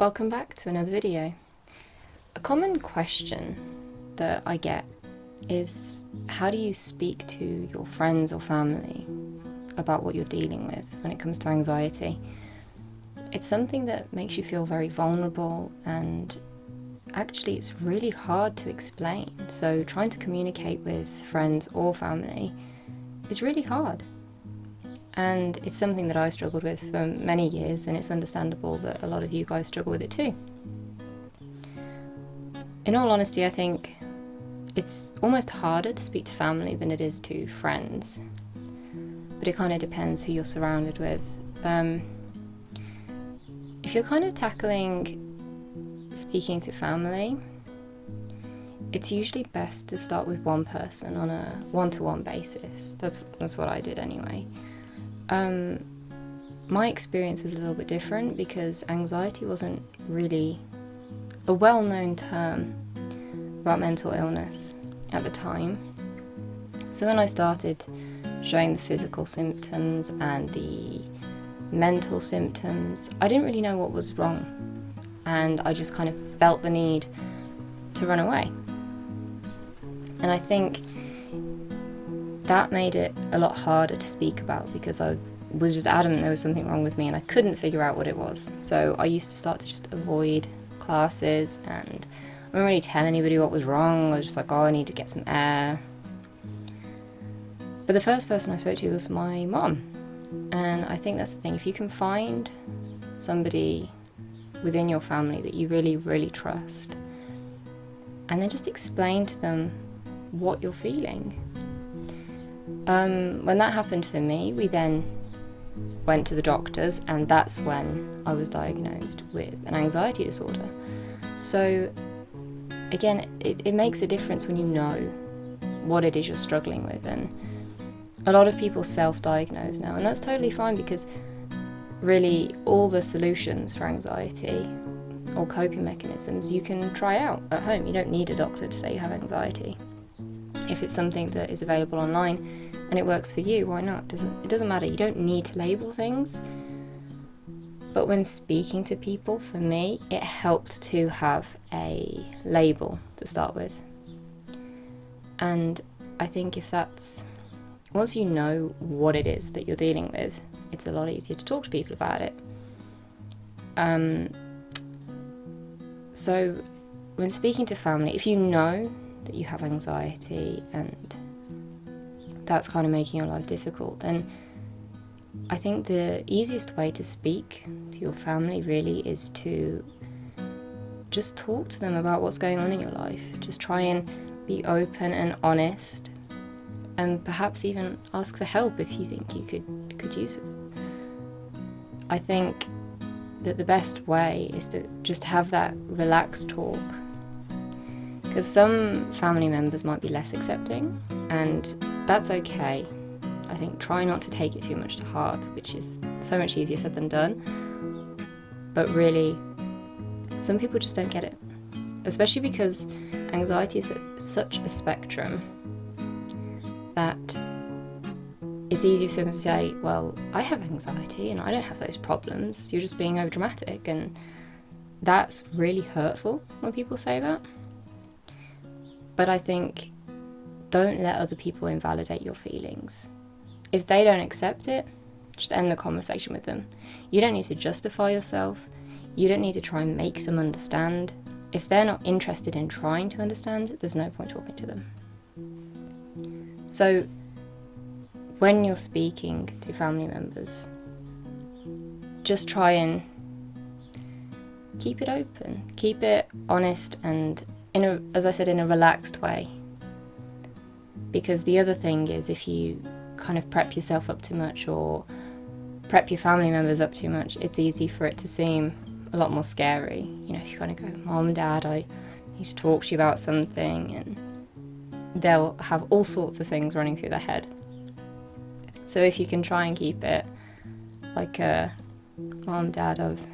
Welcome back to another video. A common question that I get is, how do you speak to your friends or family about what you're dealing with when it comes to anxiety? It's something that makes you feel very vulnerable, and actually it's really hard to explain. So trying to communicate with friends or family is really hard. And it's something that I struggled with for many years, and it's understandable that a lot of you guys struggle with it too. In all honesty, I think it's almost harder to speak to family than it is to friends. But it kind of depends who you're surrounded with. If you're kind of tackling speaking to family, it's usually best to start with one person on a one-to-one basis. That's what I did anyway. My experience was a little bit different because anxiety wasn't really a well-known term about mental illness at the time. So when I started showing the physical symptoms and the mental symptoms, I didn't really know what was wrong, and I just kind of felt the need to run away. And I think that made it a lot harder to speak about because I was just adamant there was something wrong with me and I couldn't figure out what it was. So I used to start to just avoid classes, and I didn't really tell anybody what was wrong. I was just like, oh, I need to get some air. But the first person I spoke to was my mom. And I think that's the thing. If you can find somebody within your family that you really, really trust, and then just explain to them what you're feeling. When that happened for me, we then went to the doctors, and that's when I was diagnosed with an anxiety disorder. So again, it makes a difference when you know what it is you're struggling with, and a lot of people self-diagnose now, and that's totally fine because really all the solutions for anxiety or coping mechanisms you can try out at home. You don't need a doctor to say you have anxiety. If it's something that is available online and it works for you, why not? It doesn't matter. You don't need to label things. But when speaking to people, for me, it helped to have a label to start with. And I think once you know what it is that you're dealing with, it's a lot easier to talk to people about it. So when speaking to family, if you know that you have anxiety and that's kind of making your life difficult, then I think the easiest way to speak to your family really is to just talk to them about what's going on in your life. Just try and be open and honest, and perhaps even ask for help if you think you could use it. I think that the best way is to just have that relaxed talk, because some family members might be less accepting, and that's okay. I think try not to take it too much to heart, which is so much easier said than done. But really, some people just don't get it, especially because anxiety is such a spectrum that it's easy for someone to say, well, I have anxiety and I don't have those problems, you're just being overdramatic. And that's really hurtful when people say that. But I think don't let other people invalidate your feelings. If they don't accept it, just end the conversation with them. You don't need to justify yourself. You don't need to try and make them understand. If they're not interested in trying to understand, there's no point talking to them. So when you're speaking to family members, just try and keep it open, keep it honest, and as I said, in a relaxed way. Because the other thing is, if you kind of prep yourself up too much or prep your family members up too much, it's easy for it to seem a lot more scary. You know, if you kind of go, Mom and Dad, I need to talk to you about something, and they'll have all sorts of things running through their head. So if you can try and keep it like Mom, Dad, I've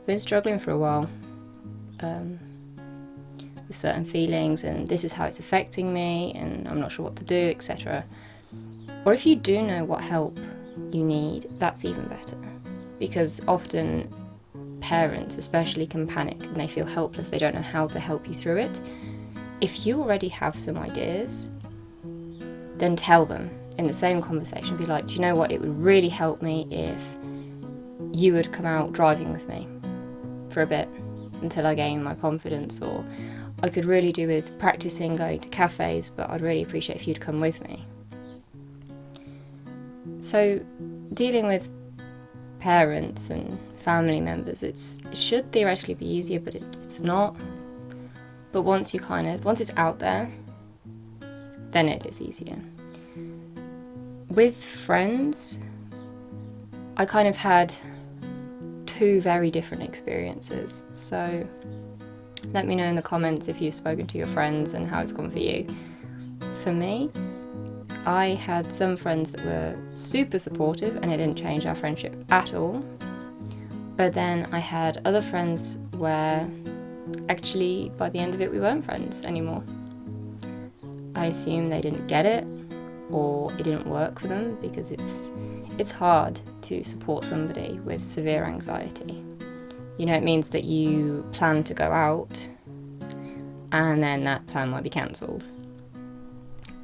been struggling for a while with certain feelings, and this is how it's affecting me, and I'm not sure what to do, etc. Or if you do know what help you need, that's even better, because often parents especially can panic and they feel helpless, they don't know how to help you through it. If you already have some ideas, then tell them in the same conversation. Be like, do you know what, it would really help me if you would come out driving with me for a bit until I gain my confidence, or I could really do with practicing going to cafes, but I'd really appreciate if you'd come with me. So dealing with parents and family members, it should theoretically be easier, but it's not. But once it's out there, then it is easier. With friends, I kind of had two very different experiences. So let me know in the comments if you've spoken to your friends and how it's gone for you. For me, I had some friends that were super supportive and it didn't change our friendship at all. But then I had other friends where actually by the end of it we weren't friends anymore. I assume they didn't get it, or it didn't work for them, because it's hard to support somebody with severe anxiety. You know, it means that you plan to go out and then that plan might be cancelled.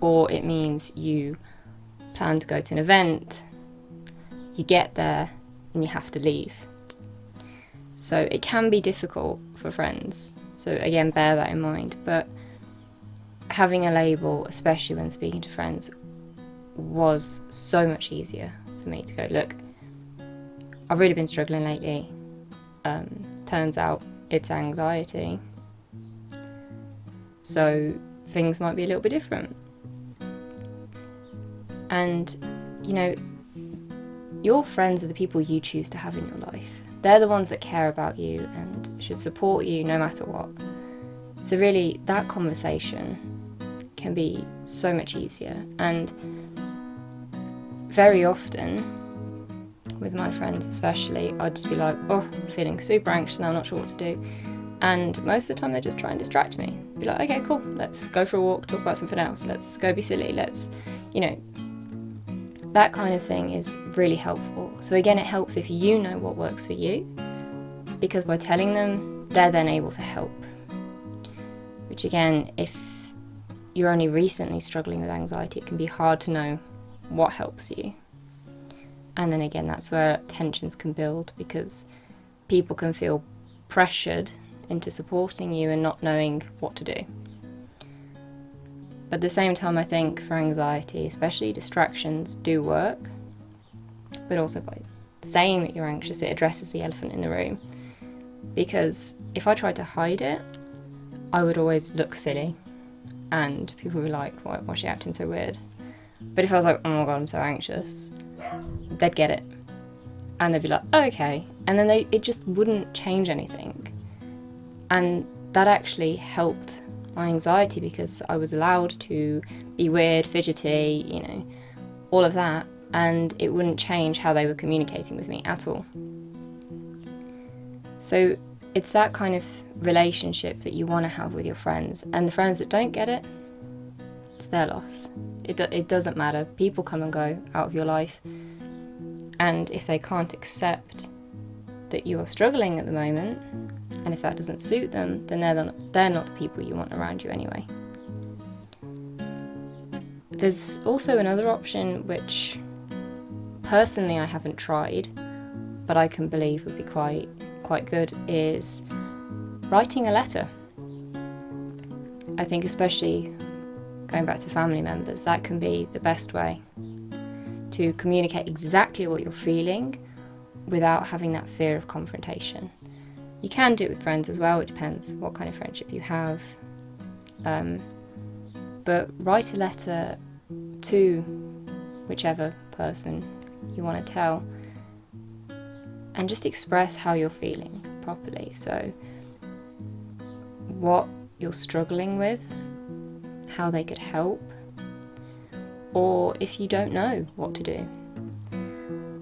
Or it means you plan to go to an event, you get there and you have to leave. So it can be difficult for friends. So again, bear that in mind. But having a label, especially when speaking to friends, was so much easier for me to go, look, I've really been struggling lately. Turns out it's anxiety. So things might be a little bit different. And, you know, your friends are the people you choose to have in your life. They're the ones that care about you and should support you no matter what. So really, that conversation can be so much easier. And very often, with my friends especially, I'd just be like, oh, I'm feeling super anxious now, I'm not sure what to do. And most of the time they just try and distract me. Be like, okay, cool, let's go for a walk, talk about something else, let's go be silly, let's, you know, that kind of thing is really helpful. So again, it helps if you know what works for you, because by telling them, they're then able to help. Which again, if you're only recently struggling with anxiety, it can be hard to know what helps you. And then again, that's where tensions can build, because people can feel pressured into supporting you and not knowing what to do. But at the same time, I think for anxiety, especially distractions do work, but also by saying that you're anxious, it addresses the elephant in the room. Because if I tried to hide it, I would always look silly and people would be like, why is she acting so weird? But if I was like, oh my god, I'm so anxious, they'd get it. And they'd be like, oh, okay. And then it just wouldn't change anything. And that actually helped my anxiety, because I was allowed to be weird, fidgety, you know, all of that, and it wouldn't change how they were communicating with me at all. So it's that kind of relationship that you want to have with your friends, and the friends that don't get it, it's their loss. It doesn't matter. People come and go out of your life, and if they can't accept that you are struggling at the moment, and if that doesn't suit them, then they're not the people you want around you anyway. There's also another option, which personally I haven't tried, but I can believe would be quite good, is writing a letter. I think especially going back to family members, that can be the best way to communicate exactly what you're feeling without having that fear of confrontation. You can do it with friends as well, it depends what kind of friendship you have. But write a letter to whichever person you want to tell and just express how you're feeling properly. So what you're struggling with, how they could help, or if you don't know what to do.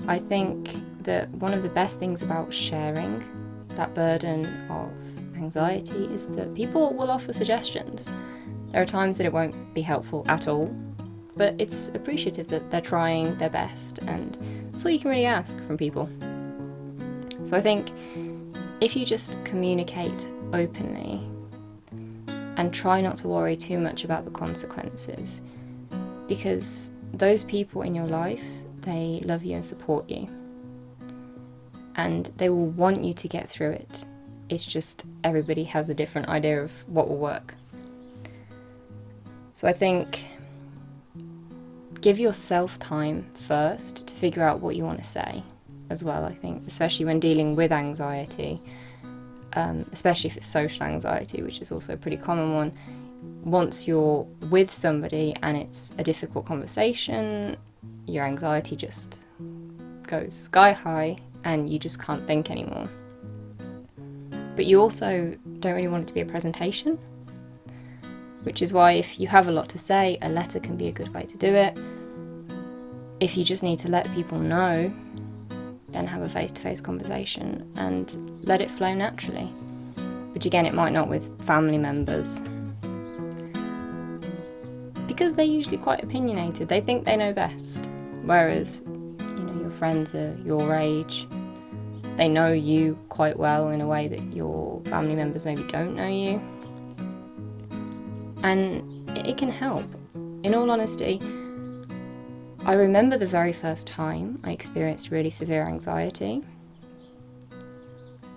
I think that one of the best things about sharing that burden of anxiety is that people will offer suggestions. There are times that it won't be helpful at all, but it's appreciative that they're trying their best, and that's all you can really ask from people. So I think if you just communicate openly and try not to worry too much about the consequences, because those people in your life, they love you and support you, and they will want you to get through it. It's just everybody has a different idea of what will work. So I think give yourself time first to figure out what you want to say as well. I think especially when dealing with anxiety, especially if it's social anxiety, which is also a pretty common one. Once you're with somebody and it's a difficult conversation, your anxiety just goes sky high and you just can't think anymore. But you also don't really want it to be a presentation, which is why if you have a lot to say, a letter can be a good way to do it. If you just need to let people know, then have a face-to-face conversation and let it flow naturally. Which again, it might not with family members, because they're usually quite opinionated. They think they know best. Whereas, your friends are your age. They know you quite well in a way that your family members maybe don't know you. And it can help. In all honesty, I remember the very first time I experienced really severe anxiety,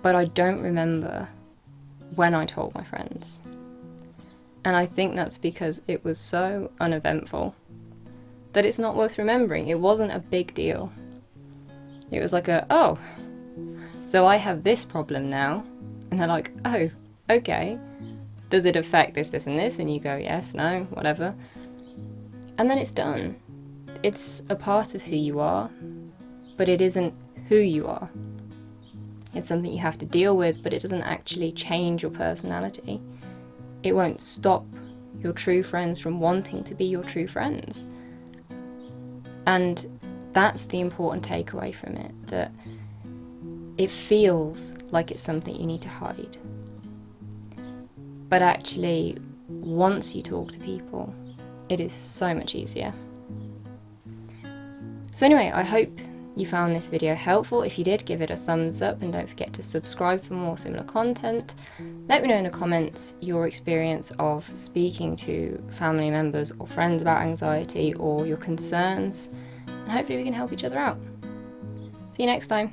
but I don't remember when I told my friends. And I think that's because it was so uneventful that it's not worth remembering. It wasn't a big deal. It was like oh, so I have this problem now. And they're like, oh, okay. Does it affect this, this, and this? And you go, yes, no, whatever. And then it's done. It's a part of who you are, but it isn't who you are. It's something you have to deal with, but it doesn't actually change your personality. It won't stop your true friends from wanting to be your true friends. And that's the important takeaway from it, that it feels like it's something you need to hide. But actually, once you talk to people, it is so much easier. So anyway, I hope you found this video helpful. If you did, give it a thumbs up and don't forget to subscribe for more similar content. Let me know in the comments your experience of speaking to family members or friends about anxiety or your concerns, and hopefully we can help each other out. See you next time.